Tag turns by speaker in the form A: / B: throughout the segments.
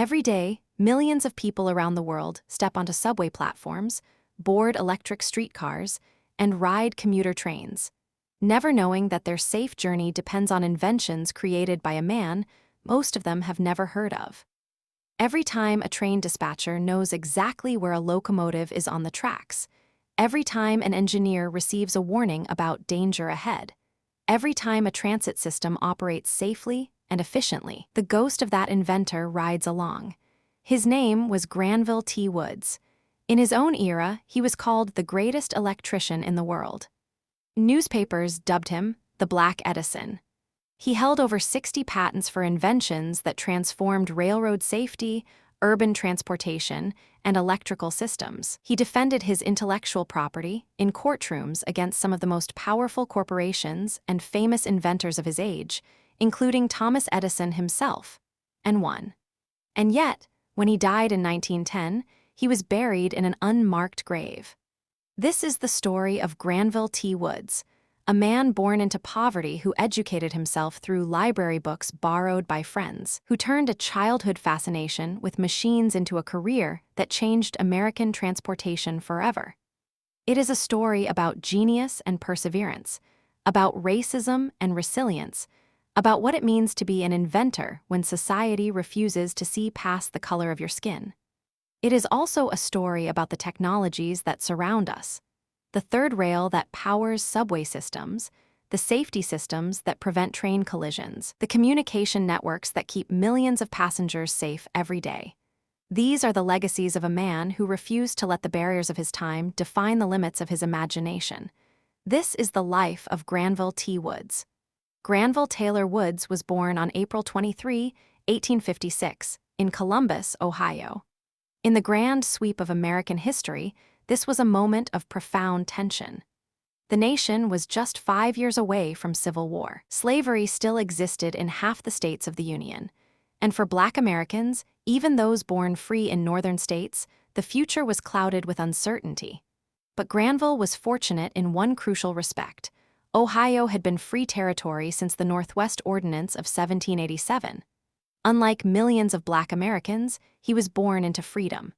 A: Every day, millions of people around the world step onto subway platforms, board electric streetcars, and ride commuter trains, never knowing that their safe journey depends on inventions created by a man most of them have never heard of. Every time a train dispatcher knows exactly where a locomotive is on the tracks, every time an engineer receives a warning about danger ahead, every time a transit system operates safely and efficiently, the ghost of that inventor rides along. His name was Granville T. Woods. In his own era, he was called the greatest electrician in the world. Newspapers dubbed him the Black Edison. He held over 60 patents for inventions that transformed railroad safety, urban transportation, and electrical systems. He defended his intellectual property in courtrooms against some of the most powerful corporations and famous inventors of his age, including Thomas Edison himself, and won. And yet, when he died in 1910, he was buried in an unmarked grave. This is the story of Granville T. Woods, a man born into poverty who educated himself through library books borrowed by friends, who turned a childhood fascination with machines into a career that changed American transportation forever. It is a story about genius and perseverance, about racism and resilience, about what it means to be an inventor when society refuses to see past the color of your skin. It is also a story about the technologies that surround us, the third rail that powers subway systems, the safety systems that prevent train collisions, the communication networks that keep millions of passengers safe every day. These are the legacies of a man who refused to let the barriers of his time define the limits of his imagination. This is the life of Granville T. Woods. Granville Taylor Woods was born on April 23, 1856, in Columbus, Ohio. In the grand sweep of American history, this was a moment of profound tension. The nation was just 5 years away from civil war. Slavery still existed in half the states of the Union. And for Black Americans, even those born free in northern states, the future was clouded with uncertainty. But Granville was fortunate in one crucial respect. Ohio had been free territory since the Northwest Ordinance of 1787. Unlike millions of Black Americans, he was born into freedom.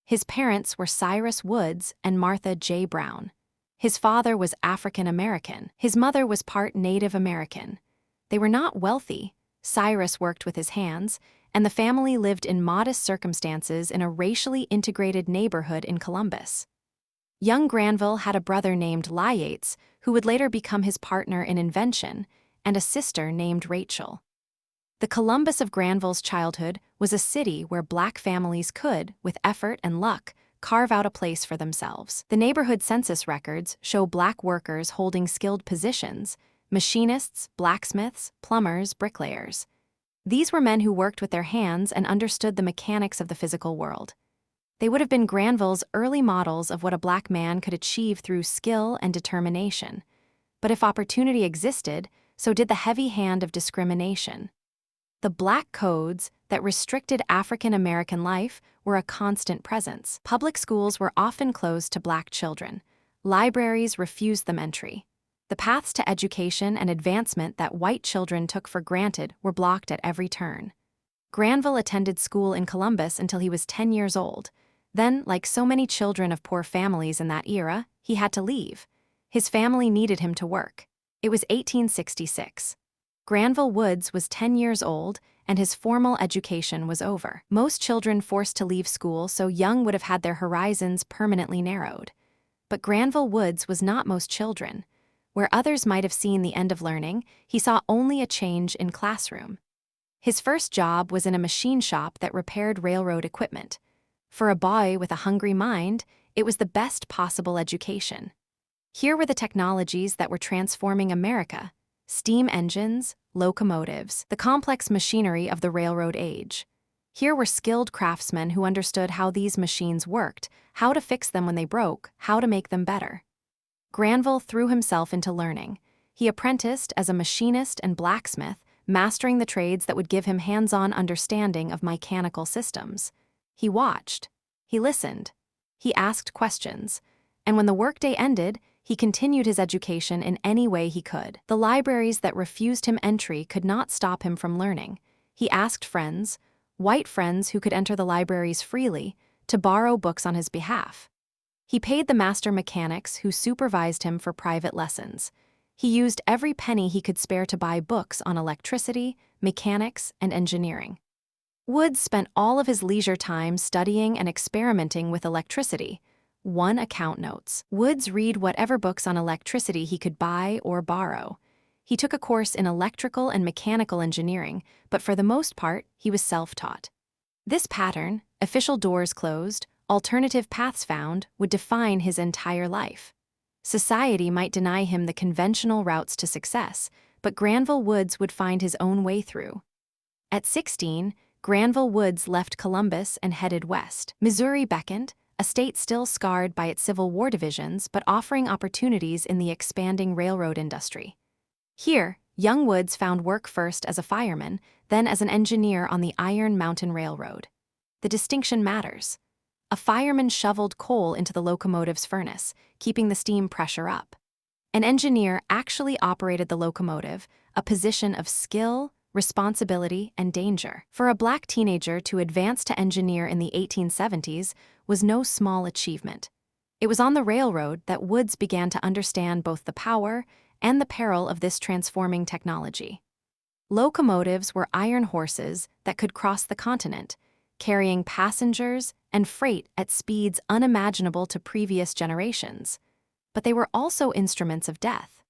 A: His parents were Cyrus Woods and Martha J. Brown. His father was African American. His mother was part Native American. They were not wealthy. Cyrus worked with his hands, and the family lived in modest circumstances in a racially integrated neighborhood in Columbus. Young Granville had a brother named Yates, who would later become his partner in invention, and a sister named Rachel. The Columbus of Granville's childhood was a city where Black families could, with effort and luck, carve out a place for themselves. The neighborhood census records show Black workers holding skilled positions: machinists, blacksmiths, plumbers, bricklayers. These were men who worked with their hands and understood the mechanics of the physical world. They would have been Granville's early models of what a Black man could achieve through skill and determination. But if opportunity existed, so did the heavy hand of discrimination. The Black codes that restricted African American life were a constant presence. Public schools were often closed to Black children. Libraries refused them entry. The paths to education and advancement that white children took for granted were blocked at every turn. Granville attended school in Columbus until he was 10 years old. Then, like so many children of poor families in that era, he had to leave. His family needed him to work. It was 1866. Granville Woods was 10 years old, and his formal education was over. Most children forced to leave school so young would have had their horizons permanently narrowed. But Granville Woods was not most children. Where others might have seen the end of learning, he saw only a change in classroom. His first job was in a machine shop that repaired railroad equipment. For a boy with a hungry mind, it was the best possible education. Here were the technologies that were transforming America: steam engines, locomotives, the complex machinery of the railroad age. Here were skilled craftsmen who understood how these machines worked, how to fix them when they broke, how to make them better. Granville threw himself into learning. He apprenticed as a machinist and blacksmith, mastering the trades that would give him hands-on understanding of mechanical systems. He watched. He listened. He asked questions. And when the workday ended, he continued his education in any way he could. The libraries that refused him entry could not stop him from learning. He asked friends, white friends who could enter the libraries freely to borrow books on his behalf. He paid the master mechanics who supervised him for private lessons. He used every penny he could spare to buy books on electricity, mechanics, and engineering. Woods spent all of his leisure time studying and experimenting with electricity. One account notes, Woods read whatever books on electricity he could buy or borrow. He took a course in electrical and mechanical engineering, but for the most part, he was self-taught. This pattern, official doors closed, alternative paths found, would define his entire life. Society might deny him the conventional routes to success, but Granville Woods would find his own way through. At 16, Granville Woods left Columbus and headed west. Missouri beckoned, a state still scarred by its Civil War divisions but offering opportunities in the expanding railroad industry. Here, young Woods found work first as a fireman, then as an engineer on the Iron Mountain Railroad. The distinction matters. A fireman shoveled coal into the locomotive's furnace, keeping the steam pressure up. An engineer actually operated the locomotive, a position of skill, responsibility, and danger. For a black teenager to advance to engineer in the 1870s was no small achievement. It was on the railroad that Woods began to understand both the power and the peril of this transforming technology. Locomotives were iron horses that could cross the continent, carrying passengers and freight at speeds unimaginable to previous generations. But they were also instruments of death.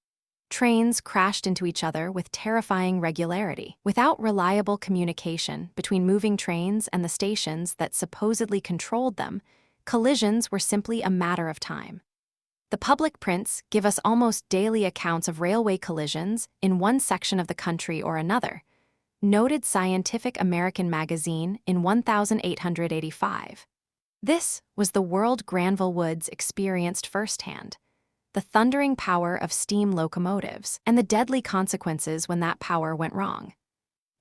A: Trains crashed into each other with terrifying regularity. Without reliable communication between moving trains and the stations that supposedly controlled them, collisions were simply a matter of time. The public prints give us almost daily accounts of railway collisions in one section of the country or another. Noted Scientific American magazine in 1885. This was the world Granville Woods experienced firsthand. The thundering power of steam locomotives, and the deadly consequences when that power went wrong.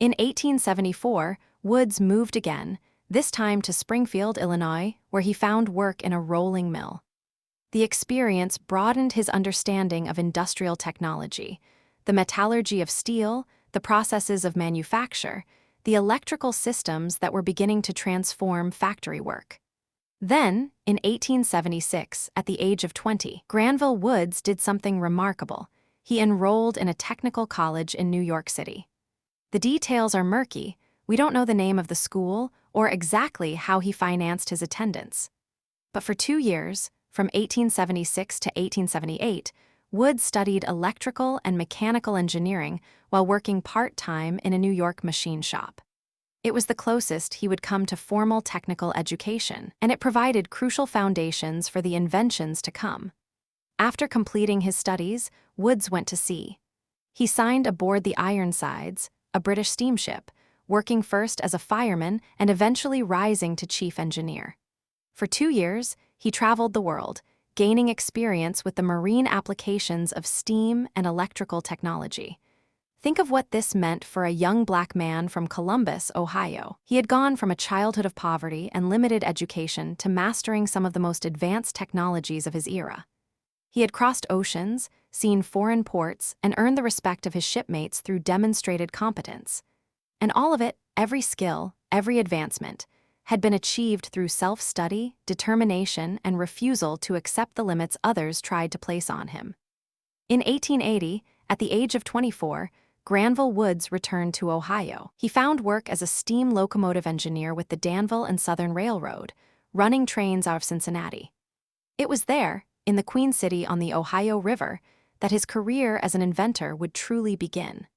A: In 1874, Woods moved again, this time to Springfield, Illinois, where he found work in a rolling mill. The experience broadened his understanding of industrial technology, the metallurgy of steel, the processes of manufacture, the electrical systems that were beginning to transform factory work. Then, in 1876, at the age of 20, Granville Woods did something remarkable. He enrolled in a technical college in New York City. The details are murky. We don't know the name of the school or exactly how he financed his attendance. But for 2 years, from 1876 to 1878, Woods studied electrical and mechanical engineering while working part-time in a New York machine shop. It was the closest he would come to formal technical education, and it provided crucial foundations for the inventions to come. After completing his studies, Woods went to sea. He signed aboard the Ironsides, a British steamship, working first as a fireman and eventually rising to chief engineer. For 2 years, he traveled the world, gaining experience with the marine applications of steam and electrical technology. Think of what this meant for a young black man from Columbus, Ohio. He had gone from a childhood of poverty and limited education to mastering some of the most advanced technologies of his era. He had crossed oceans, seen foreign ports, and earned the respect of his shipmates through demonstrated competence. And all of it, every skill, every advancement, had been achieved through self-study, determination, and refusal to accept the limits others tried to place on him. In 1880, at the age of 24, Granville Woods returned to Ohio. He found work as a steam locomotive engineer with the Danville and Southern Railroad, running trains out of Cincinnati. It was there, in the Queen City on the Ohio River, that his career as an inventor would truly begin.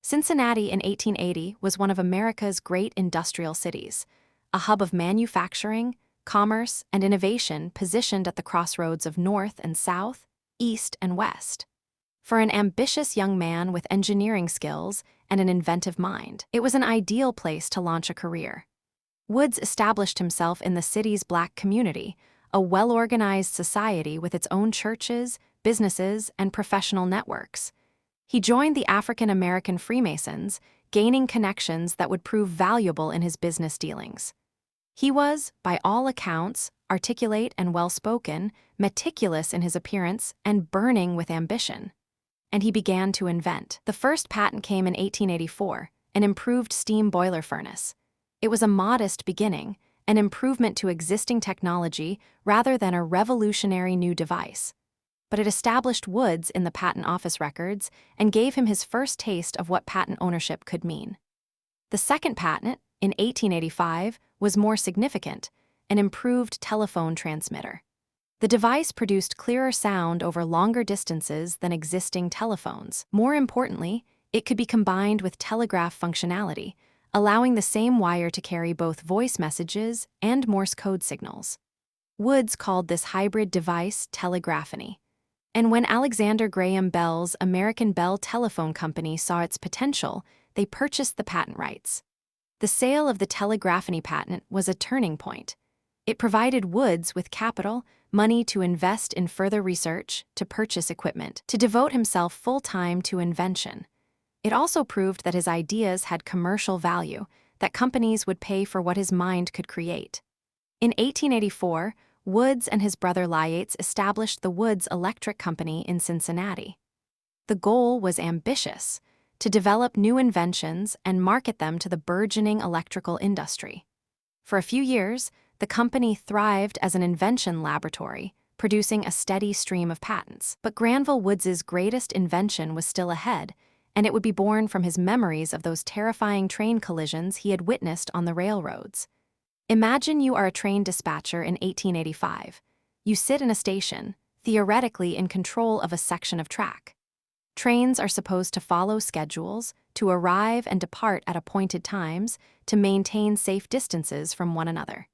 A: Cincinnati in 1880 was one of America's great industrial cities, a hub of manufacturing, commerce, and innovation positioned at the crossroads of North and South, East and West. For an ambitious young man with engineering skills and an inventive mind, it was an ideal place to launch a career. Woods established himself in the city's black community, a well-organized society with its own churches, businesses, and professional networks. He joined the African American Freemasons, gaining connections that would prove valuable in his business dealings. He was, by all accounts, articulate and well-spoken, meticulous in his appearance, and burning with ambition. And he began to invent. The first patent came in 1884, an improved steam boiler furnace. It was a modest beginning, an improvement to existing technology rather than a revolutionary new device. But it established Woods in the patent office records and gave him his first taste of what patent ownership could mean. The second patent, in 1885, was more significant, an improved telephone transmitter. The device produced clearer sound over longer distances than existing telephones. More importantly, it could be combined with telegraph functionality, allowing the same wire to carry both voice messages and Morse code signals. Woods called this hybrid device telegraphony. And when Alexander Graham Bell's American Bell Telephone Company saw its potential, they purchased the patent rights. The sale of the telegraphony patent was a turning point. It provided Woods with capital, money to invest in further research, to purchase equipment, to devote himself full-time to invention. It also proved that his ideas had commercial value, that companies would pay for what his mind could create. In 1884, Woods and his brother Yates established the Woods Electric Company in Cincinnati. The goal was ambitious: to develop new inventions and market them to the burgeoning electrical industry. For a few years, the company thrived as an invention laboratory, producing a steady stream of patents. But Granville Woods's greatest invention was still ahead, and it would be born from his memories of those terrifying train collisions he had witnessed on the railroads. Imagine you are a train dispatcher in 1885. You sit in a station, theoretically in control of a section of track. Trains are supposed to follow schedules, to arrive and depart at appointed times, to maintain safe distances from one another.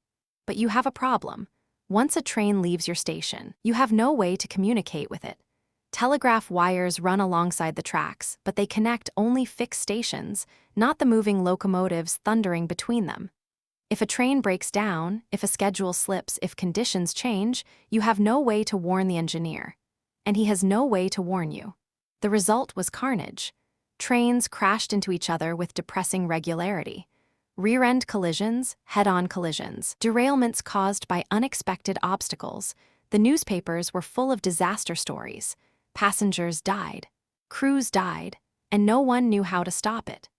A: But you have a problem. Once a train leaves your station, you have no way to communicate with it. Telegraph wires run alongside the tracks, but they connect only fixed stations, not the moving locomotives thundering between them. If a train breaks down, if a schedule slips, if conditions change, you have no way to warn the engineer. And he has no way to warn you. The result was carnage. Trains crashed into each other with depressing regularity. Rear-end collisions, head-on collisions, derailments caused by unexpected obstacles. The newspapers were full of disaster stories. Passengers died, crews died, and no one knew how to stop it.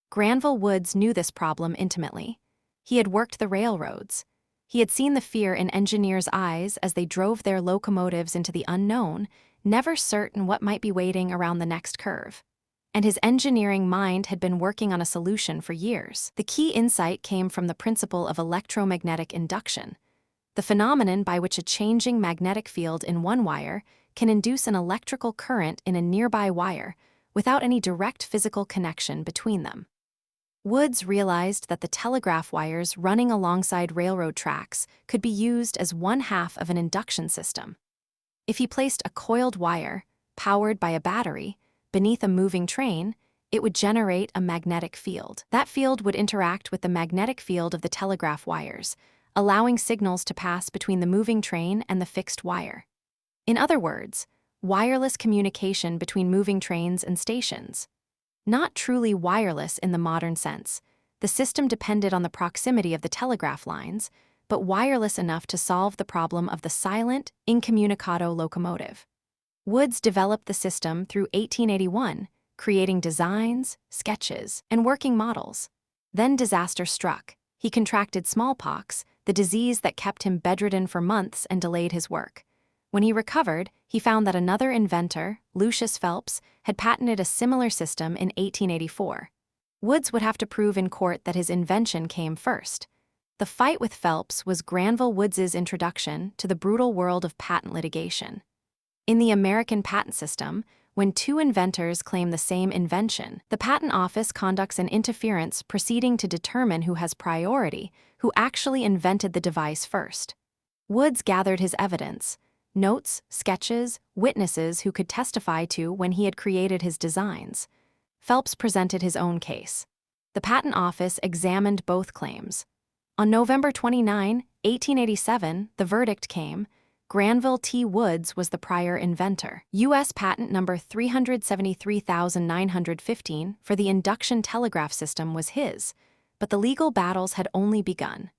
A: Granville Woods knew this problem intimately. He had worked the railroads. He had seen the fear in engineers' eyes as they drove their locomotives into the unknown, never certain what might be waiting around the next curve. And his engineering mind had been working on a solution for years. The key insight came from the principle of electromagnetic induction, the phenomenon by which a changing magnetic field in one wire can induce an electrical current in a nearby wire without any direct physical connection between them. Woods realized that the telegraph wires running alongside railroad tracks could be used as one half of an induction system. If he placed a coiled wire, powered by a battery, beneath a moving train, it would generate a magnetic field. That field would interact with the magnetic field of the telegraph wires, allowing signals to pass between the moving train and the fixed wire. In other words, wireless communication between moving trains and stations. Not truly wireless in the modern sense. The system depended on the proximity of the telegraph lines, but wireless enough to solve the problem of the silent, incommunicado locomotive. Woods developed the system through 1881, creating designs, sketches, and working models. Then disaster struck. He contracted smallpox, the disease that kept him bedridden for months and delayed his work. When he recovered, he found that another inventor, Lucius Phelps, had patented a similar system in 1884. Woods would have to prove in court that his invention came first. The fight with Phelps was Granville Woods's introduction to the brutal world of patent litigation. In the American patent system, when two inventors claim the same invention, the Patent Office conducts an interference proceeding to determine who has priority, who actually invented the device first. Woods gathered his evidence, notes, sketches, witnesses who could testify to when he had created his designs. Phelps presented his own case. The Patent Office examined both claims. On November 29, 1887, the verdict came: Granville T. Woods was the prior inventor. U.S. Patent number 373,915 for the induction telegraph system was his, but the legal battles had only begun.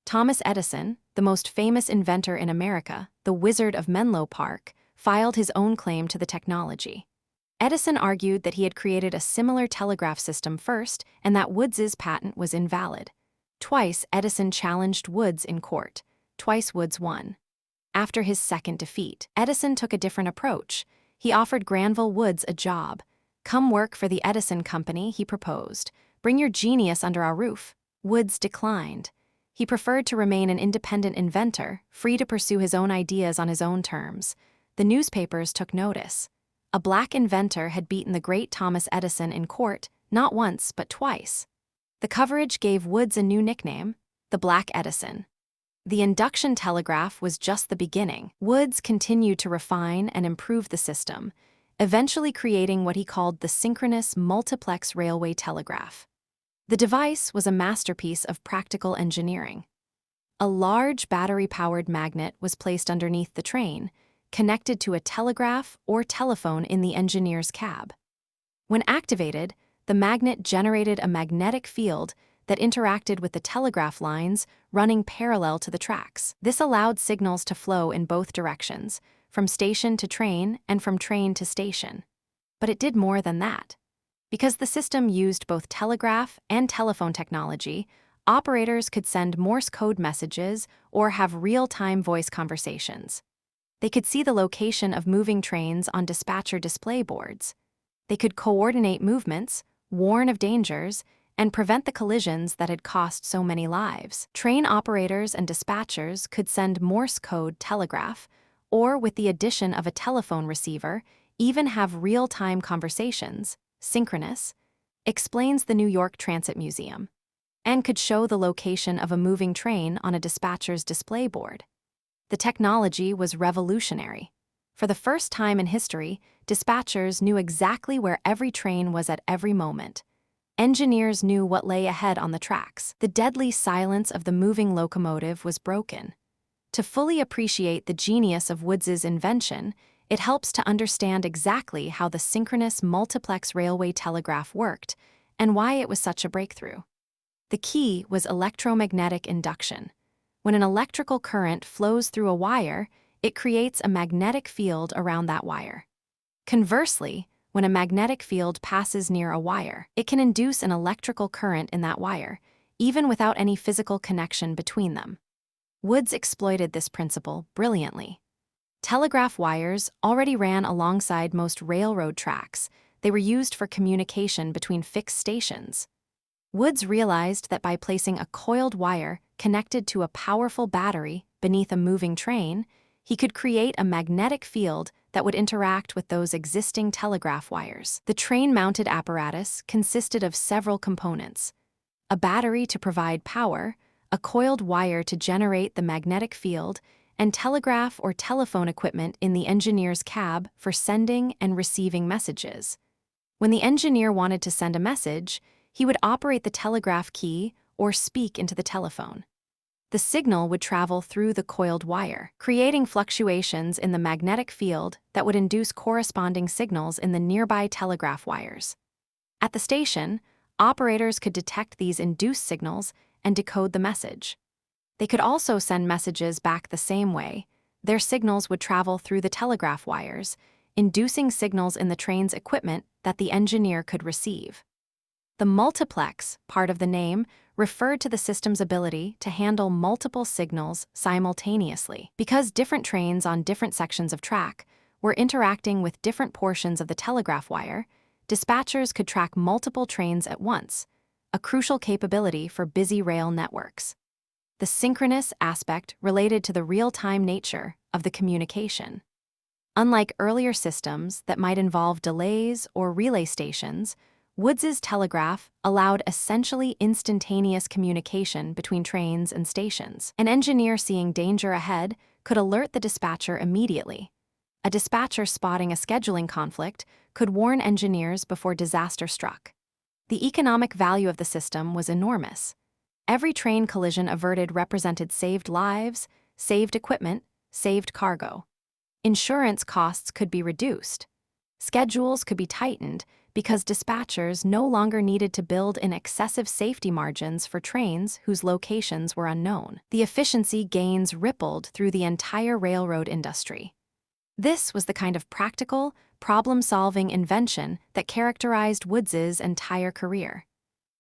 A: Thomas Edison, the most famous inventor in America, the Wizard of Menlo Park, filed his own claim to the technology. Edison argued that he had created a similar telegraph system first and that Woods's patent was invalid. Twice, Edison challenged Woods in court. Twice, Woods won. After his second defeat, Edison took a different approach. He offered Granville Woods a job. "Come work for the Edison Company," he proposed. "Bring your genius under our roof." Woods declined. He preferred to remain an independent inventor, free to pursue his own ideas on his own terms. The newspapers took notice. A black inventor had beaten the great Thomas Edison in court, not once but twice. The coverage gave Woods a new nickname, the Black Edison. The induction telegraph was just the beginning. Woods continued to refine and improve the system, eventually creating what he called the synchronous multiplex railway telegraph. The device was a masterpiece of practical engineering. A large battery-powered magnet was placed underneath the train, connected to a telegraph or telephone in the engineer's cab. When activated, the magnet generated a magnetic field that interacted with the telegraph lines running parallel to the tracks. This allowed signals to flow in both directions, from station to train and from train to station. But it did more than that. Because the system used both telegraph and telephone technology, operators could send Morse code messages or have real-time voice conversations. They could see the location of moving trains on dispatcher display boards. They could coordinate movements, warn of dangers, and prevent the collisions that had cost so many lives. Train operators and dispatchers could send Morse code telegraph, or with the addition of a telephone receiver, even have real-time conversations, synchronous, explains the New York Transit Museum, and could show the location of a moving train on a dispatcher's display board. The technology was revolutionary. For the first time in history, dispatchers knew exactly where every train was at every moment. Engineers knew what lay ahead on the tracks. The deadly silence of the moving locomotive was broken. To fully appreciate the genius of Woods's invention, it helps to understand exactly how the synchronous multiplex railway telegraph worked and why it was such a breakthrough. The key was electromagnetic induction. When an electrical current flows through a wire, it creates a magnetic field around that wire. Conversely, when a magnetic field passes near a wire, it can induce an electrical current in that wire, even without any physical connection between them. Woods exploited this principle brilliantly. Telegraph wires already ran alongside most railroad tracks. They were used for communication between fixed stations. Woods realized that by placing a coiled wire connected to a powerful battery beneath a moving train, he could create a magnetic field that would interact with those existing telegraph wires. The train-mounted apparatus consisted of several components: a battery to provide power, a coiled wire to generate the magnetic field, and telegraph or telephone equipment in the engineer's cab for sending and receiving messages. When the engineer wanted to send a message, he would operate the telegraph key or speak into the telephone. The signal would travel through the coiled wire, creating fluctuations in the magnetic field that would induce corresponding signals in the nearby telegraph wires. At the station, operators could detect these induced signals and decode the message. They could also send messages back the same way. Their signals would travel through the telegraph wires, inducing signals in the train's equipment that the engineer could receive. The multiplex part of the name referred to the system's ability to handle multiple signals simultaneously. Because different trains on different sections of track were interacting with different portions of the telegraph wire, dispatchers could track multiple trains at once, a crucial capability for busy rail networks. The synchronous aspect related to the real-time nature of the communication. Unlike earlier systems that might involve delays or relay stations, Woods's telegraph allowed essentially instantaneous communication between trains and stations. An engineer seeing danger ahead could alert the dispatcher immediately. A dispatcher spotting a scheduling conflict could warn engineers before disaster struck. The economic value of the system was enormous. Every train collision averted represented saved lives, saved equipment, saved cargo. Insurance costs could be reduced. Schedules could be tightened because dispatchers no longer needed to build in excessive safety margins for trains whose locations were unknown. The efficiency gains rippled through the entire railroad industry. This was the kind of practical, problem-solving invention that characterized Woods's entire career.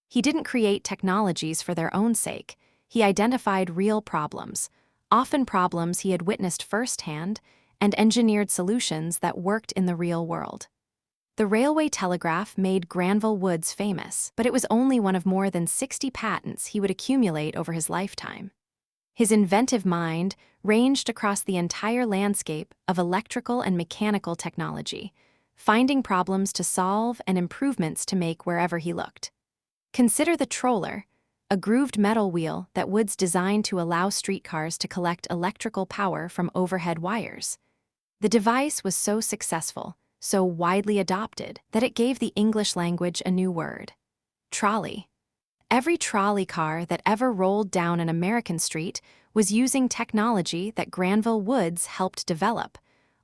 A: He didn't create technologies for their own sake. He identified real problems, often problems he had witnessed firsthand, and engineered solutions that worked in the real world. The railway telegraph made Granville Woods famous, but it was only one of more than 60 patents he would accumulate over his lifetime. His inventive mind ranged across the entire landscape of electrical and mechanical technology, finding problems to solve and improvements to make wherever he looked. Consider the troller, a grooved metal wheel that Woods designed to allow streetcars to collect electrical power from overhead wires. The device was so successful, so widely adopted, that it gave the English language a new word: trolley. Every trolley car that ever rolled down an American street was using technology that Granville Woods helped develop.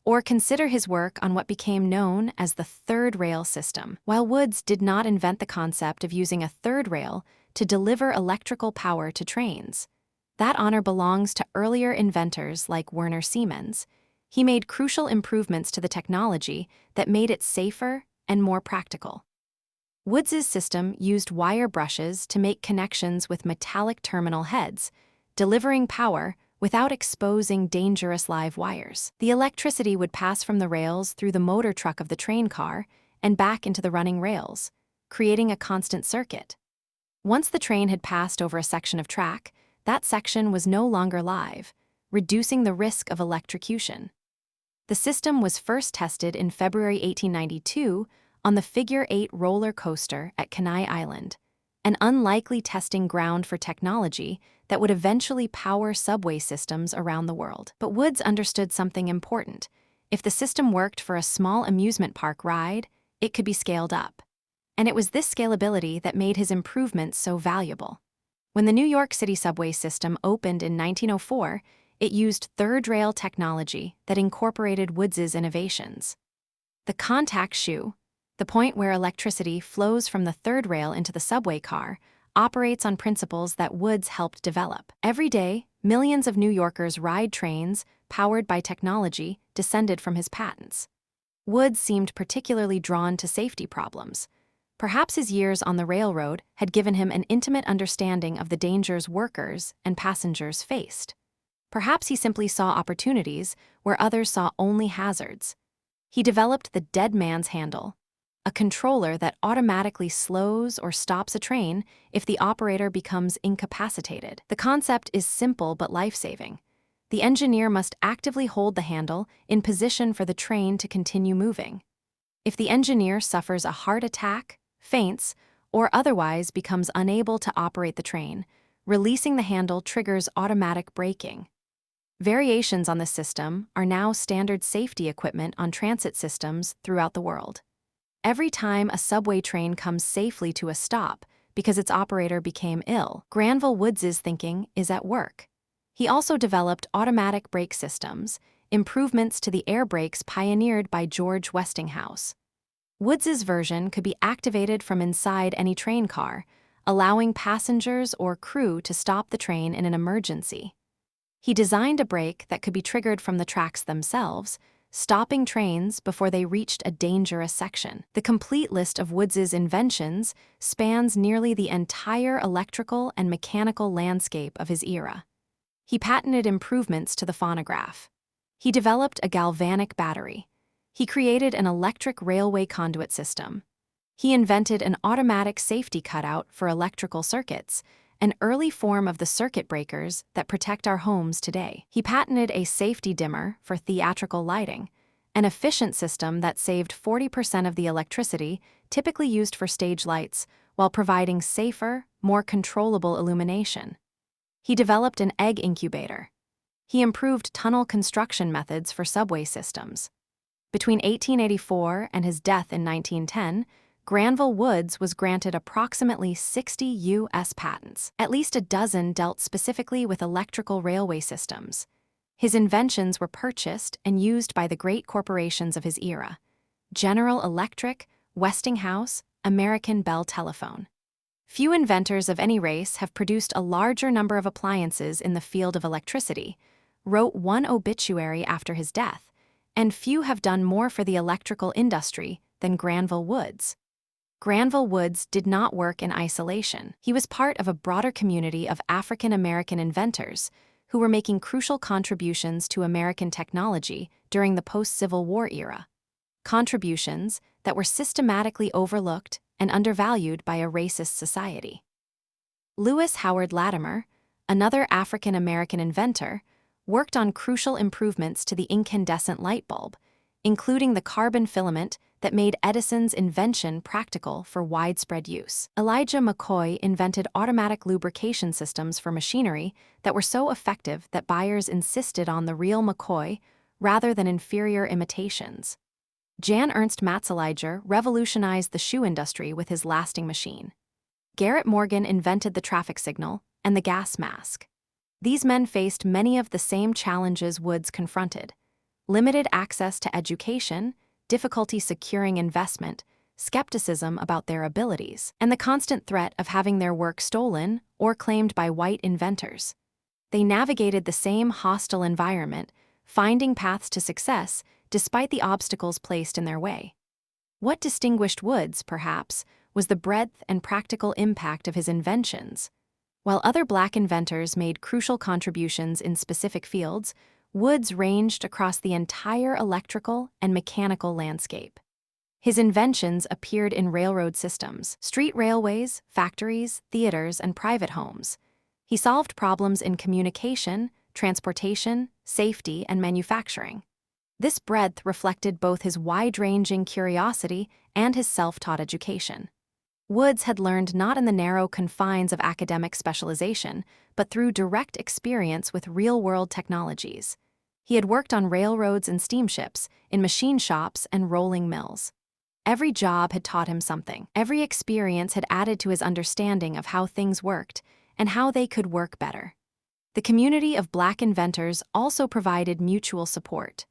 A: Or consider his work on what became known as the third rail system. While Woods did not invent the concept of using a third rail to deliver electrical power to trains, that honor belongs to earlier inventors like Werner Siemens. He made crucial improvements to the technology that made it safer and more practical. Woods's system used wire brushes to make connections with metallic terminal heads, delivering power without exposing dangerous live wires. The electricity would pass from the rails through the motor truck of the train car and back into the running rails, creating a constant circuit. Once the train had passed over a section of track, that section was no longer live, reducing the risk of electrocution. The system was first tested in February 1892 on the Figure-8 roller coaster at Kenai Island, an unlikely testing ground for technology that would eventually power subway systems around the world. But Woods understood something important. If the system worked for a small amusement park ride, it could be scaled up. And it was this scalability that made his improvements so valuable. When the New York City subway system opened in 1904, it used third rail technology that incorporated Woods's innovations. The contact shoe, the point where electricity flows from the third rail into the subway car, operates on principles that Woods helped develop. Every day, millions of New Yorkers ride trains powered by technology descended from his patents. Woods seemed particularly drawn to safety problems. Perhaps his years on the railroad had given him an intimate understanding of the dangers workers and passengers faced. Perhaps he simply saw opportunities where others saw only hazards. He developed the dead man's handle, a controller that automatically slows or stops a train if the operator becomes incapacitated. The concept is simple but life-saving. The engineer must actively hold the handle in position for the train to continue moving. If the engineer suffers a heart attack, faints, or otherwise becomes unable to operate the train, releasing the handle triggers automatic braking. Variations on this system are now standard safety equipment on transit systems throughout the world. Every time a subway train comes safely to a stop because its operator became ill, Granville Woods's thinking is at work. He also developed automatic brake systems, improvements to the air brakes pioneered by George Westinghouse. Woods's version could be activated from inside any train car, allowing passengers or crew to stop the train in an emergency. He designed a brake that could be triggered from the tracks themselves, stopping trains before they reached a dangerous section. The complete list of Woods's inventions spans nearly the entire electrical and mechanical landscape of his era. He patented improvements to the phonograph. He developed a galvanic battery. He created an electric railway conduit system. He invented an automatic safety cutout for electrical circuits, an early form of the circuit breakers that protect our homes today. He patented a safety dimmer for theatrical lighting, an efficient system that saved 40% of the electricity typically used for stage lights while providing safer, more controllable illumination. He developed an egg incubator. He improved tunnel construction methods for subway systems. Between 1884 and his death in 1910, Granville Woods was granted approximately 60 U.S. patents. At least a dozen dealt specifically with electrical railway systems. His inventions were purchased and used by the great corporations of his era: General Electric, Westinghouse, American Bell Telephone. Few inventors of any race have produced a larger number of appliances in the field of electricity, wrote one obituary after his death, and few have done more for the electrical industry than Granville Woods. Granville Woods did not work in isolation. He was part of a broader community of African American inventors who were making crucial contributions to American technology during the post-Civil War era. Contributions that were systematically overlooked and undervalued by a racist society. Lewis Howard Latimer, another African American inventor, worked on crucial improvements to the incandescent light bulb, including the carbon filament that made Edison's invention practical for widespread use. Elijah McCoy invented automatic lubrication systems for machinery that were so effective that buyers insisted on the real McCoy rather than inferior imitations. Jan Ernst Matzeliger revolutionized the shoe industry with his lasting machine. Garrett Morgan invented the traffic signal and the gas mask. These men faced many of the same challenges Woods confronted: limited access to education, difficulty securing investment, skepticism about their abilities, and the constant threat of having their work stolen or claimed by white inventors. They navigated the same hostile environment, finding paths to success despite the obstacles placed in their way. What distinguished Woods, perhaps, was the breadth and practical impact of his inventions. While other Black inventors made crucial contributions in specific fields, Woods ranged across the entire electrical and mechanical landscape. His inventions appeared in railroad systems, street railways, factories, theaters, and private homes. He solved problems in communication, transportation, safety, and manufacturing. This breadth reflected both his wide-ranging curiosity and his self-taught education. Woods had learned not in the narrow confines of academic specialization, but through direct experience with real-world technologies. He had worked on railroads and steamships, in machine shops and rolling mills. Every job had taught him something. Every experience had added to his understanding of how things worked and how they could work better. The community of Black inventors also provided mutual support.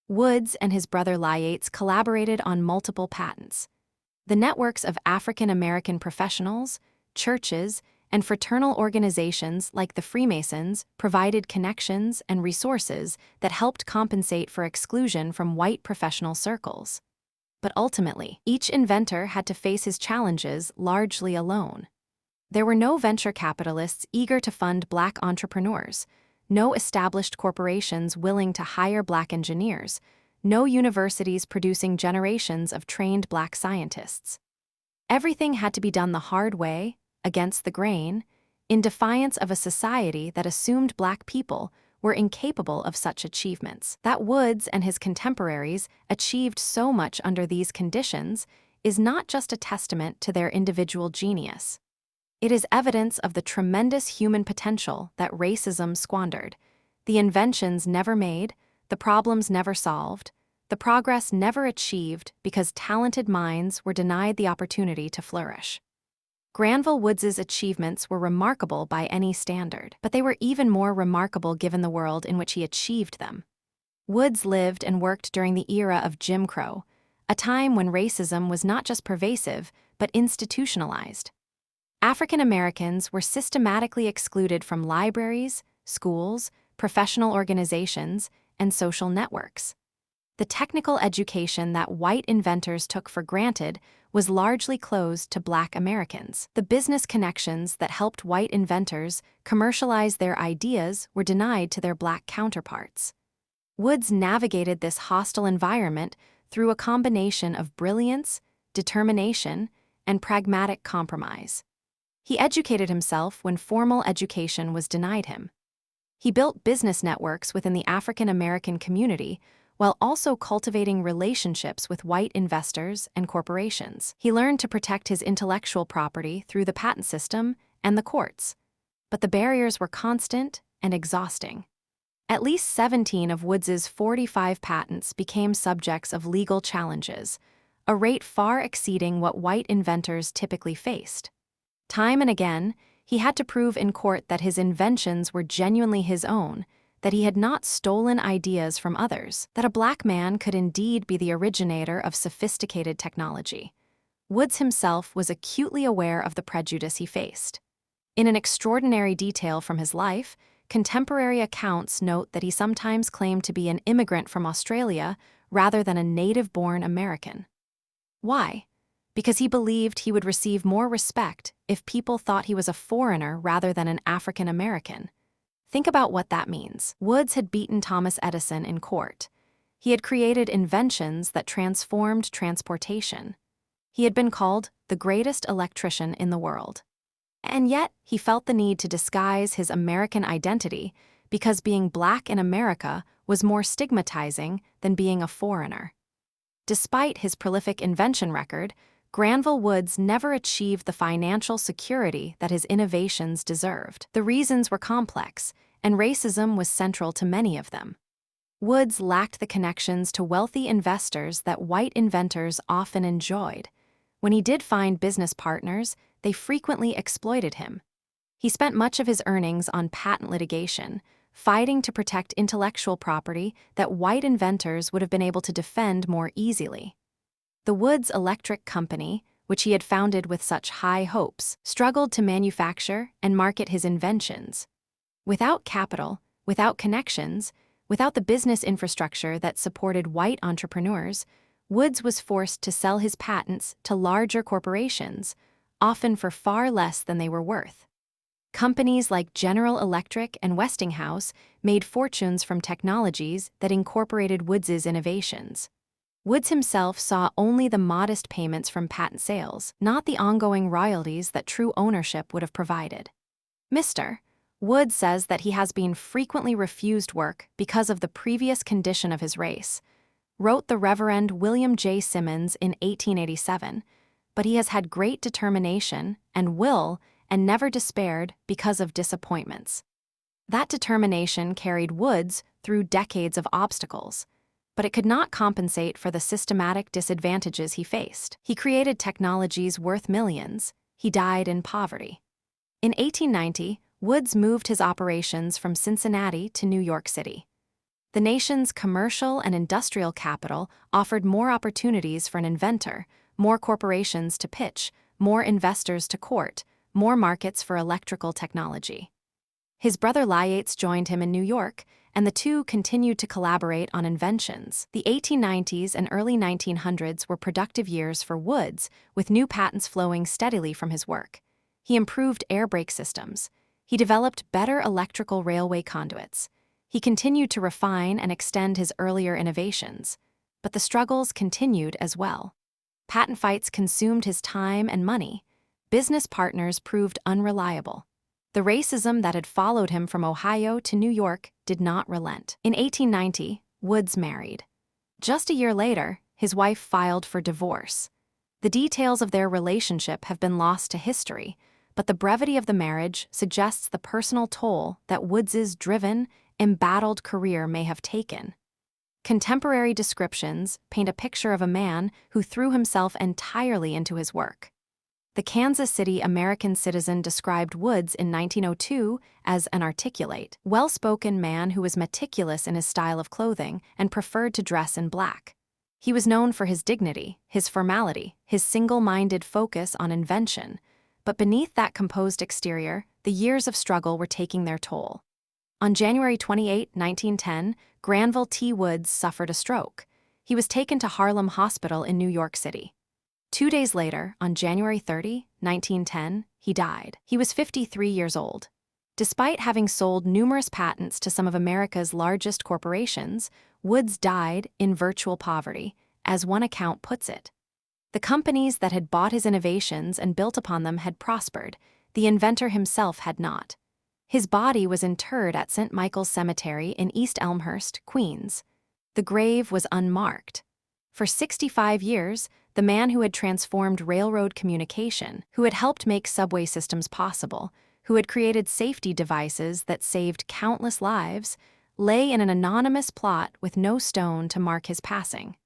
A: Woods and his brother Yates collaborated on multiple patents. The networks of African American professionals, churches, and fraternal organizations like the Freemasons provided connections and resources that helped compensate for exclusion from white professional circles. But ultimately, each inventor had to face his challenges largely alone. There were no venture capitalists eager to fund Black entrepreneurs, no established corporations willing to hire Black engineers, no universities producing generations of trained Black scientists. Everything had to be done the hard way, against the grain, in defiance of a society that assumed Black people were incapable of such achievements. That Woods and his contemporaries achieved so much under these conditions is not just a testament to their individual genius. It is evidence of the tremendous human potential that racism squandered. The inventions never made, the problems never solved, the progress never achieved because talented minds were denied the opportunity to flourish. Granville Woods's achievements were remarkable by any standard, but they were even more remarkable given the world in which he achieved them. Woods lived and worked during the era of Jim Crow, a time when racism was not just pervasive, but institutionalized. African Americans were systematically excluded from libraries, schools, professional organizations, and social networks. The technical education that white inventors took for granted was largely closed to Black Americans. The business connections that helped white inventors commercialize their ideas were denied to their Black counterparts. Woods navigated this hostile environment through a combination of brilliance, determination, and pragmatic compromise. He educated himself when formal education was denied him. He built business networks within the African American community while also cultivating relationships with white investors and corporations. He learned to protect his intellectual property through the patent system and the courts, but the barriers were constant and exhausting. At least 17 of Woods's 45 patents became subjects of legal challenges, a rate far exceeding what white inventors typically faced. Time and again, he had to prove in court that his inventions were genuinely his own, that he had not stolen ideas from others, that a Black man could indeed be the originator of sophisticated technology. Woods himself was acutely aware of the prejudice he faced. In an extraordinary detail from his life, contemporary accounts note that he sometimes claimed to be an immigrant from Australia rather than a native-born American. Why? because he believed he would receive more respect if people thought he was a foreigner rather than an African American. Think about what that means. Woods had beaten Thomas Edison in court. He had created inventions that transformed transportation. He had been called the greatest electrician in the world. And yet, he felt the need to disguise his American identity because being Black in America was more stigmatizing than being a foreigner. Despite his prolific invention record, Granville Woods never achieved the financial security that his innovations deserved. The reasons were complex, and racism was central to many of them. Woods lacked the connections to wealthy investors that white inventors often enjoyed. When he did find business partners, they frequently exploited him. He spent much of his earnings on patent litigation, fighting to protect intellectual property that white inventors would have been able to defend more easily. The Woods Electric Company, which he had founded with such high hopes, struggled to manufacture and market his inventions. Without capital, without connections, without the business infrastructure that supported white entrepreneurs, Woods was forced to sell his patents to larger corporations, often for far less than they were worth. Companies like General Electric and Westinghouse made fortunes from technologies that incorporated Woods's innovations. Woods himself saw only the modest payments from patent sales, not the ongoing royalties that true ownership would have provided. Mr. Woods says that he has been frequently refused work because of the previous condition of his race, wrote the Reverend William J. Simmons in 1887, but he has had great determination and will and never despaired because of disappointments. That determination carried Woods through decades of obstacles, but it could not compensate for the systematic disadvantages he faced. He created technologies worth millions. He died in poverty. In 1890, Woods moved his operations from Cincinnati to New York City. The nation's commercial and industrial capital offered more opportunities for an inventor, more corporations to pitch, more investors to court, more markets for electrical technology. His brother Yates joined him in New York, and the two continued to collaborate on inventions. The 1890s and early 1900s were productive years for Woods, with new patents flowing steadily from his work. He improved air brake systems. He developed better electrical railway conduits. He continued to refine and extend his earlier innovations. But the struggles continued as well. Patent fights consumed his time and money. Business partners proved unreliable. The racism that had followed him from Ohio to New York did not relent. In 1890, Woods married. Just a year later, his wife filed for divorce. The details of their relationship have been lost to history, but the brevity of the marriage suggests the personal toll that Woods's driven, embattled career may have taken. Contemporary descriptions paint a picture of a man who threw himself entirely into his work. The Kansas City American Citizen described Woods in 1902 as an articulate, well-spoken man who was meticulous in his style of clothing and preferred to dress in black. He was known for his dignity, his formality, his single-minded focus on invention, but beneath that composed exterior, the years of struggle were taking their toll. On January 28, 1910, Granville T. Woods suffered a stroke. He was taken to Harlem Hospital in New York City. 2 days later, on January 30, 1910, he died. He was 53 years old. Despite having sold numerous patents to some of America's largest corporations, Woods died in virtual poverty, as one account puts it. The companies that had bought his innovations and built upon them had prospered. The inventor himself had not. His body was interred at St. Michael's Cemetery in East Elmhurst, Queens. The grave was unmarked. For 65 years, the man who had transformed railroad communication, who had helped make subway systems possible, who had created safety devices that saved countless lives, lay in an anonymous plot with no stone to mark his passing.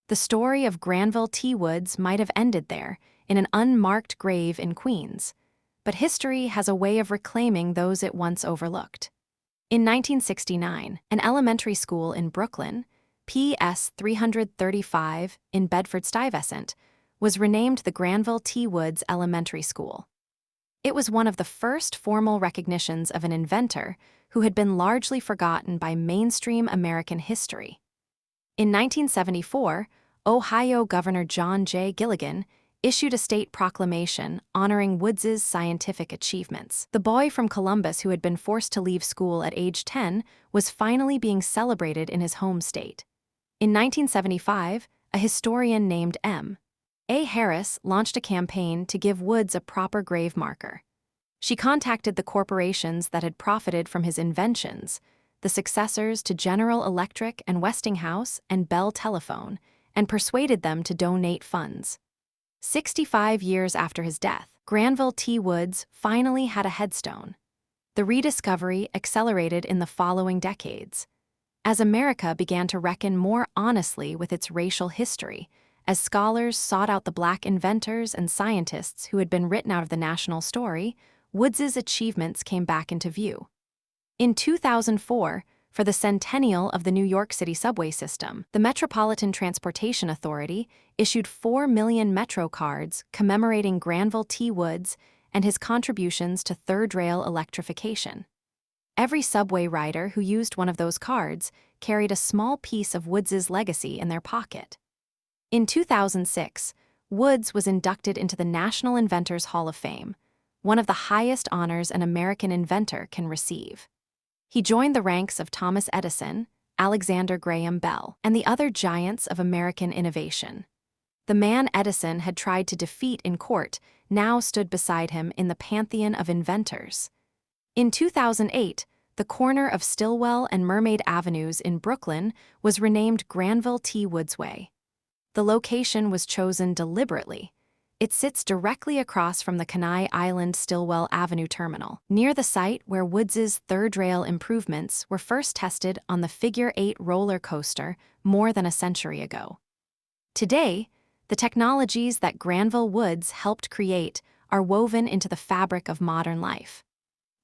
A: The story of Granville T. Woods might have ended there, in an unmarked grave in Queens. But history has a way of reclaiming those it once overlooked. In 1969, an elementary school in Brooklyn, PS 335 in Bedford-Stuyvesant, was renamed the Granville T. Woods Elementary School. It was one of the first formal recognitions of an inventor who had been largely forgotten by mainstream American history. In 1974, Ohio Governor John J. Gilligan issued a state proclamation honoring Woods's scientific achievements. The boy from Columbus who had been forced to leave school at age 10 was finally being celebrated in his home state. In 1975, a historian named M. A. Harris launched a campaign to give Woods a proper grave marker. She contacted the corporations that had profited from his inventions, the successors to General Electric and Westinghouse and Bell Telephone, and persuaded them to donate funds. 65 years after his death, Granville T. Woods finally had a headstone. The rediscovery accelerated in the following decades, as America began to reckon more honestly with its racial history, as scholars sought out the Black inventors and scientists who had been written out of the national story. Woods's achievements came back into view. In 2004, for the centennial of the New York City subway system, the Metropolitan Transportation Authority issued 4 million Metro cards commemorating Granville T. Woods and his contributions to third-rail electrification. Every subway rider who used one of those cards carried a small piece of Woods's legacy in their pocket. In 2006, Woods was inducted into the National Inventors Hall of Fame, one of the highest honors an American inventor can receive. He joined the ranks of Thomas Edison, Alexander Graham Bell, and the other giants of American innovation. The man Edison had tried to defeat in court now stood beside him in the pantheon of inventors. In 2008, the corner of Stillwell and Mermaid Avenues in Brooklyn was renamed Granville T. Woods Way. The location was chosen deliberately. It sits directly across from the Kenai Island Stillwell Avenue terminal, near the site where Woods's third-rail improvements were first tested on the Figure-8 roller coaster more than a century ago. Today, the technologies that Granville Woods helped create are woven into the fabric of modern life.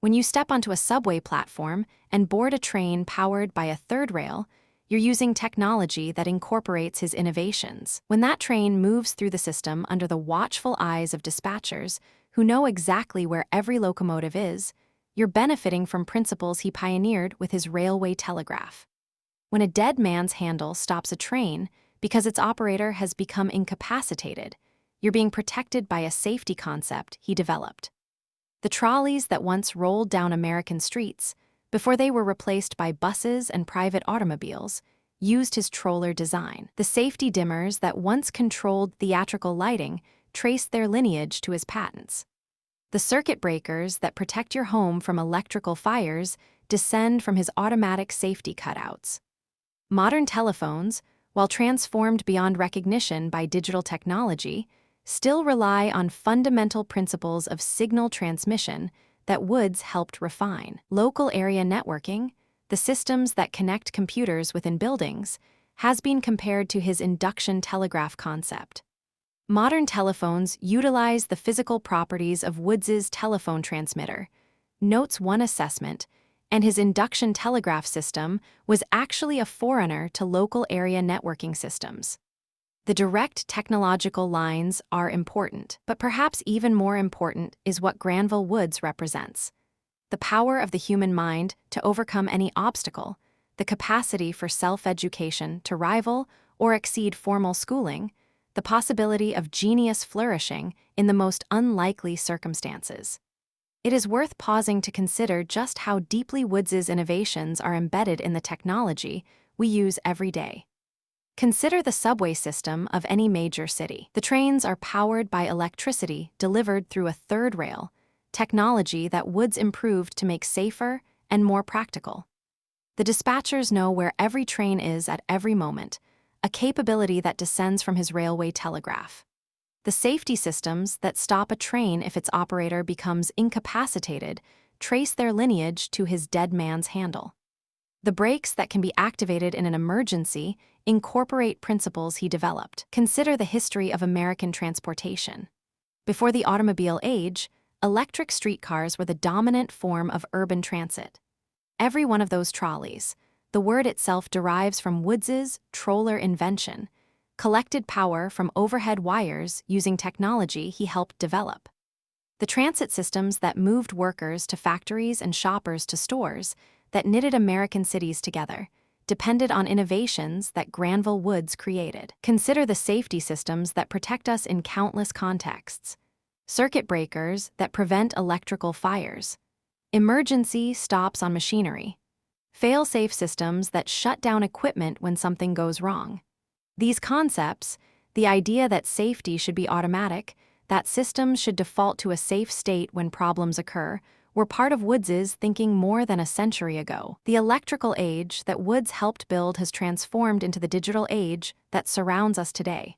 A: When you step onto a subway platform and board a train powered by a third rail, you're using technology that incorporates his innovations. When that train moves through the system under the watchful eyes of dispatchers who know exactly where every locomotive is, you're benefiting from principles he pioneered with his railway telegraph. When a dead man's handle stops a train because its operator has become incapacitated, you're being protected by a safety concept he developed. The trolleys that once rolled down American streets, before they were replaced by buses and private automobiles, used his troller design. The safety dimmers that once controlled theatrical lighting traced their lineage to his patents. The circuit breakers that protect your home from electrical fires descend from his automatic safety cutouts. Modern telephones, while transformed beyond recognition by digital technology, still rely on fundamental principles of signal transmission that Woods helped refine. Local area networking, the systems that connect computers within buildings, has been compared to his induction telegraph concept. Modern telephones utilize the physical properties of Woods's telephone transmitter, notes one assessment, and his induction telegraph system was actually a forerunner to local area networking systems. The direct technological lines are important, but perhaps even more important is what Granville Woods represents. The power of the human mind to overcome any obstacle, the capacity for self-education to rival or exceed formal schooling, the possibility of genius flourishing in the most unlikely circumstances. It is worth pausing to consider just how deeply Woods's innovations are embedded in the technology we use every day. Consider the subway system of any major city. The trains are powered by electricity delivered through a third rail, technology that Woods improved to make safer and more practical. The dispatchers know where every train is at every moment, a capability that descends from his railway telegraph. The safety systems that stop a train if its operator becomes incapacitated trace their lineage to his dead man's handle. The brakes that can be activated in an emergency incorporate principles he developed. Consider the history of American transportation. Before the automobile age, electric streetcars were the dominant form of urban transit. Every one of those trolleys, the word itself derives from Woods's troller invention, collected power from overhead wires using technology he helped develop. The transit systems that moved workers to factories and shoppers to stores, that knitted American cities together, depended on innovations that Granville Woods created. Consider the safety systems that protect us in countless contexts. Circuit breakers that prevent electrical fires. Emergency stops on machinery. Fail-safe systems that shut down equipment when something goes wrong. These concepts, the idea that safety should be automatic, that systems should default to a safe state when problems occur, were part of Woods's thinking more than a century ago. The electrical age that Woods helped build has transformed into the digital age that surrounds us today.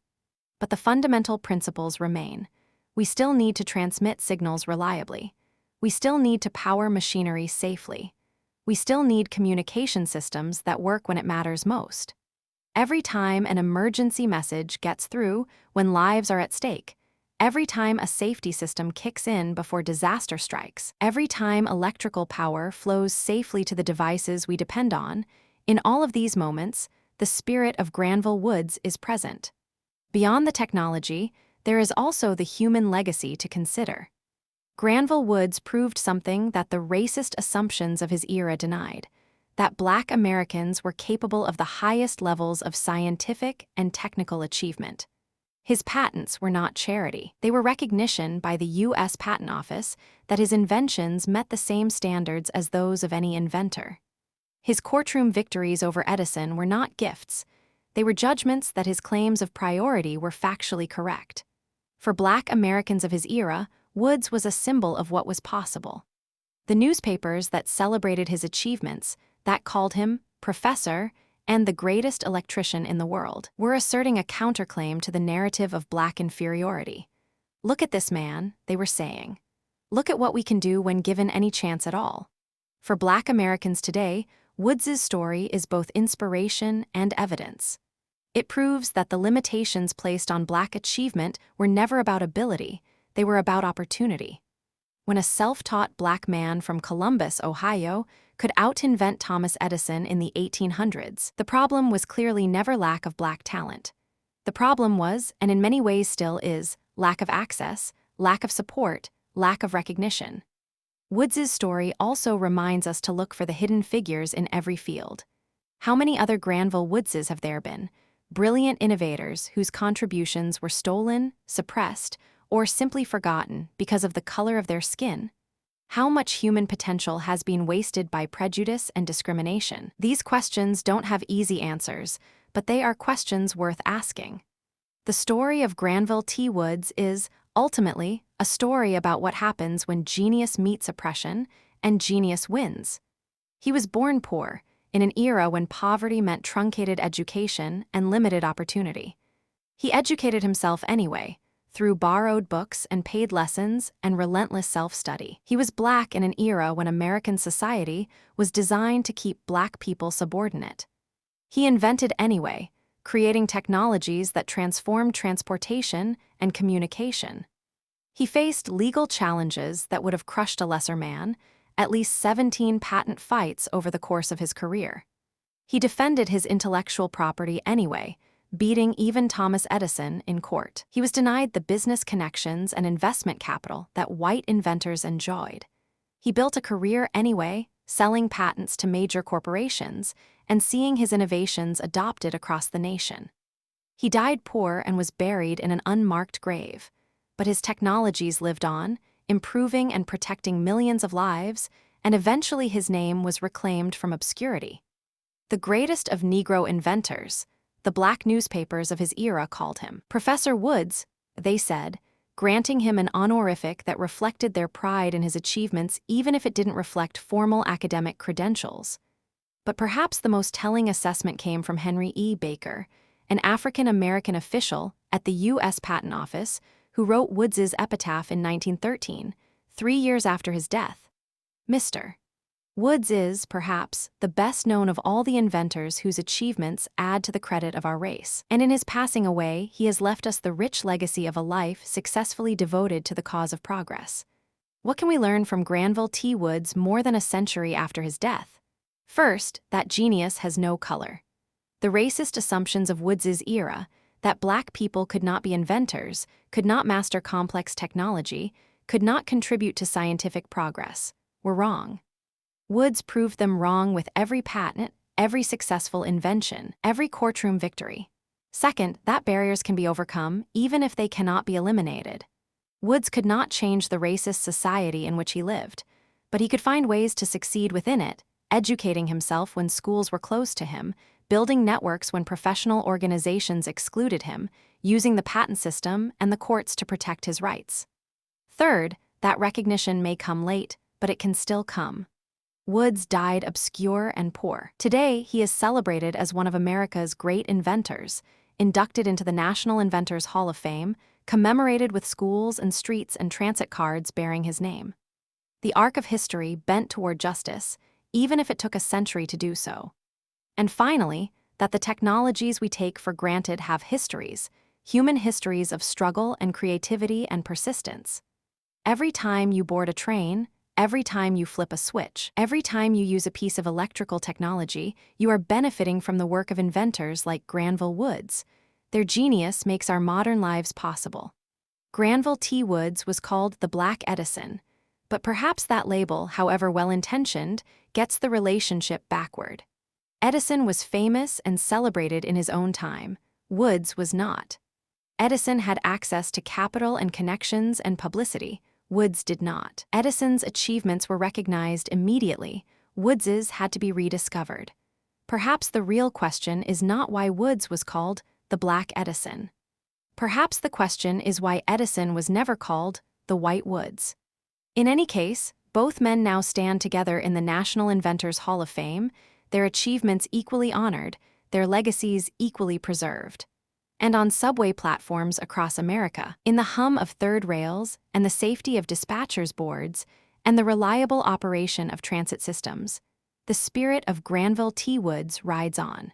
A: But the fundamental principles remain. We still need to transmit signals reliably. We still need to power machinery safely. We still need communication systems that work when it matters most. Every time an emergency message gets through when lives are at stake, every time a safety system kicks in before disaster strikes, every time electrical power flows safely to the devices we depend on, in all of these moments, the spirit of Granville Woods is present. Beyond the technology, there is also the human legacy to consider. Granville Woods proved something that the racist assumptions of his era denied, that Black Americans were capable of the highest levels of scientific and technical achievement. His patents were not charity. They were recognition by the U.S. Patent Office that his inventions met the same standards as those of any inventor. His courtroom victories over Edison were not gifts. They were judgments that his claims of priority were factually correct. For Black Americans of his era, Woods was a symbol of what was possible. The newspapers that celebrated his achievements, that called him Professor and the greatest electrician in the world, were asserting a counterclaim to the narrative of Black inferiority. Look at this man, they were saying. Look at what we can do when given any chance at all. For Black Americans today, Woods's story is both inspiration and evidence. It proves that the limitations placed on Black achievement were never about ability, they were about opportunity. When a self-taught Black man from Columbus, Ohio, could out-invent Thomas Edison in the 1800s, the problem was clearly never lack of Black talent. The problem was, and in many ways still is, lack of access, lack of support, lack of recognition. Woods's story also reminds us to look for the hidden figures in every field. How many other Granville Woodses have there been? Brilliant innovators whose contributions were stolen, suppressed, or simply forgotten because of the color of their skin? How much human potential has been wasted by prejudice and discrimination? These questions don't have easy answers, but they are questions worth asking. The story of Granville T. Woods is, ultimately, a story about what happens when genius meets oppression and genius wins. He was born poor, in an era when poverty meant truncated education and limited opportunity. He educated himself anyway, through borrowed books and paid lessons and relentless self-study. He was Black in an era when American society was designed to keep Black people subordinate. He invented anyway, creating technologies that transformed transportation and communication. He faced legal challenges that would have crushed a lesser man, at least 17 patent fights over the course of his career. He defended his intellectual property anyway, beating even Thomas Edison in court. He was denied the business connections and investment capital that white inventors enjoyed. He built a career anyway, selling patents to major corporations and seeing his innovations adopted across the nation. He died poor and was buried in an unmarked grave, but his technologies lived on, improving and protecting millions of lives, and eventually his name was reclaimed from obscurity. The greatest of Negro inventors, the Black newspapers of his era called him Professor Woods, they said, granting him an honorific that reflected their pride in his achievements even if it didn't reflect formal academic credentials. But perhaps the most telling assessment came from Henry E. Baker, an African-American official at the U.S. Patent Office who wrote Woods's epitaph in 1913, 3 years after his death. Mr. Woods is, perhaps, the best known of all the inventors whose achievements add to the credit of our race. And in his passing away, he has left us the rich legacy of a life successfully devoted to the cause of progress. What can we learn from Granville T. Woods more than a century after his death? First, that genius has no color. The racist assumptions of Woods's era, that Black people could not be inventors, could not master complex technology, could not contribute to scientific progress, were wrong. Woods proved them wrong with every patent, every successful invention, every courtroom victory. Second, that barriers can be overcome even if they cannot be eliminated. Woods could not change the racist society in which he lived, but he could find ways to succeed within it, educating himself when schools were closed to him, building networks when professional organizations excluded him, using the patent system and the courts to protect his rights. Third, that recognition may come late, but it can still come. Woods died obscure and poor. Today, he is celebrated as one of America's great inventors, inducted into the National Inventors Hall of Fame, commemorated with schools and streets and transit cards bearing his name. The arc of history bent toward justice, even if it took a century to do so. And finally, that the technologies we take for granted have histories, human histories of struggle and creativity and persistence. Every time you board a train, every time you flip a switch, every time you use a piece of electrical technology, you are benefiting from the work of inventors like Granville Woods. Their genius makes our modern lives possible. Granville T. Woods was called the Black Edison, but perhaps that label, however well-intentioned, gets the relationship backward. Edison was famous and celebrated in his own time. Woods was not. Edison had access to capital and connections and publicity. Woods did not. Edison's achievements were recognized immediately. Woods's had to be rediscovered. Perhaps the real question is not why Woods was called the Black Edison. Perhaps the question is why Edison was never called the White Woods. In any case, both men now stand together in the National Inventors Hall of Fame, their achievements equally honored, their legacies equally preserved. And on subway platforms across America, in the hum of third rails and the safety of dispatchers' boards and the reliable operation of transit systems, the spirit of Granville T. Woods rides on.